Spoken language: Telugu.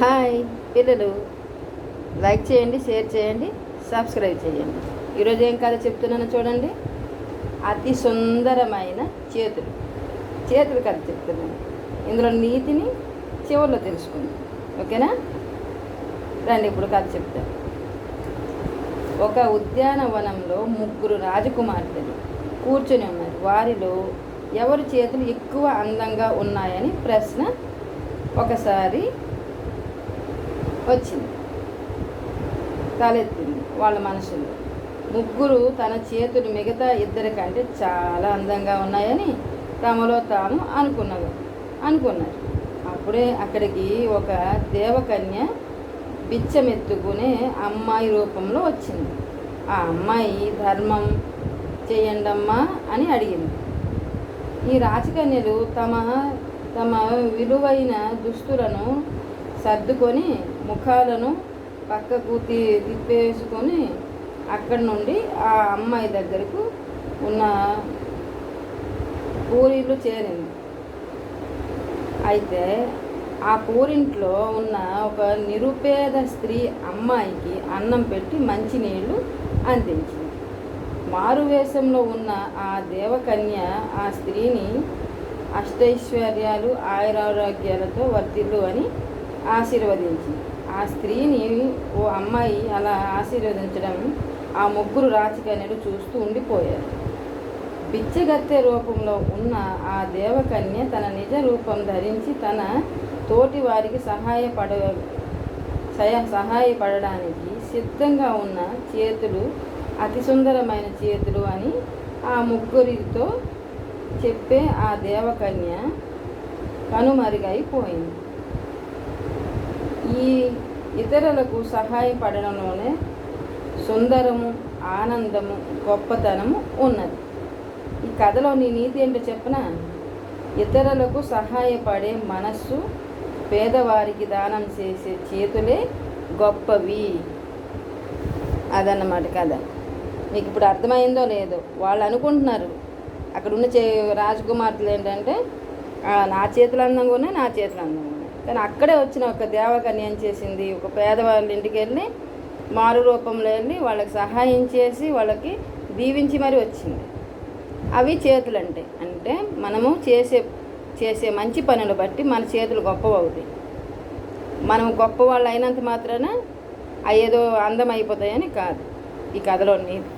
హాయ్ పిల్లలు, లైక్ చేయండి, షేర్ చేయండి, సబ్స్క్రైబ్ చేయండి. ఈరోజు ఏం కథ చెప్తున్నానో చూడండి. అతి సుందరమైన చేతులు చేతులు కథ చెప్తున్నాను. ఇందులో నీతిని చివరిలో తెలుసుకుందాం. ఓకేనా? రండి, ఇప్పుడు కథ చెప్తాను. ఒక ఉద్యానవనంలో 3 రాజకుమార్తెలు కూర్చొని ఉన్నారు. వారిలో ఎవరి చేతులు ఎక్కువ అందంగా ఉన్నాయని ప్రశ్న ఒకసారి వచ్చింది, తలెత్తింది వాళ్ళ మనసులో. 3 తన చేతులు మిగతా 2 కంటే చాలా అందంగా ఉన్నాయని తమలో తాము అనుకున్నారు. అప్పుడే అక్కడికి ఒక దేవకన్య బిచ్చమెత్తుకునే అమ్మాయి రూపంలో వచ్చింది. ఆ అమ్మాయి ధర్మం చేయండమ్మా అని అడిగింది. ఈ రాజకన్యలు తమ విలువైన దుస్తులను సర్దుకొని ముఖాలను పక్కకు తిప్పేసుకొని అక్కడి నుండి ఆ అమ్మాయి దగ్గరకు ఉన్న పూరిలో చేరింది. అయితే ఆ పూరింట్లో ఉన్న ఒక నిరుపేద స్త్రీ అమ్మాయికి అన్నం పెట్టి మంచినీళ్ళు అందించింది. మారువేషంలో ఉన్న ఆ దేవకన్య ఆ స్త్రీని అష్టైశ్వర్యాలు ఆయురారోగ్యాలతో వర్ధిల్లు అని ఆశీర్వదించింది. ఆ స్త్రీని ఓ అమ్మాయి అలా ఆశీర్వదించడం ఆ 3 రాజకన్యలు చూస్తూ ఉండిపోయారు. బిచ్చగత్తె రూపంలో ఉన్న ఆ దేవకన్య తన నిజ రూపం ధరించి తన తోటి వారికి సహాయపడడానికి సిద్ధంగా ఉన్న చేతులు అతి సుందరమైన చేతులు అని ఆ 3తో చెప్పే ఆ దేవకన్య కనుమరుగైపోయింది. ఈ ఇతరులకు సహాయపడడంలోనే సుందరము, ఆనందము, గొప్పతనము ఉన్నది. ఈ కథలోని నీతి ఏంటో చెప్పనా? ఇతరులకు సహాయపడే మనస్సు, పేదవారికి దానం చేసే చేతులే గొప్పవి. అదన్నమాట కథ. మీకు ఇప్పుడు అర్థమైందో లేదో? వాళ్ళు అనుకుంటున్నారు, అక్కడ ఉన్న రాజకుమార్తెలు ఏంటంటే నా చేతులు అందంగా ఉన్నాయి, నా చేతులు అందంగా ఉన్నాయి. కానీ అక్కడే వచ్చిన ఒక దేవకన్య ఏం చేసింది? ఒక పేదవాళ్ళ ఇంటికి వెళ్ళి మారు రూపంలో వెళ్ళి వాళ్ళకి సహాయం చేసి వాళ్ళకి దీవించి మరీ వచ్చింది. అవి చేతులు అంటే మనము చేసే మంచి పనులు బట్టి మన చేతులు గొప్పవి అవుతాయి. మనం గొప్ప వాళ్ళు అయినంత మాత్రాన అయ్యేదో అందం అయిపోతాయని కాదు ఈ కథలో నీతి.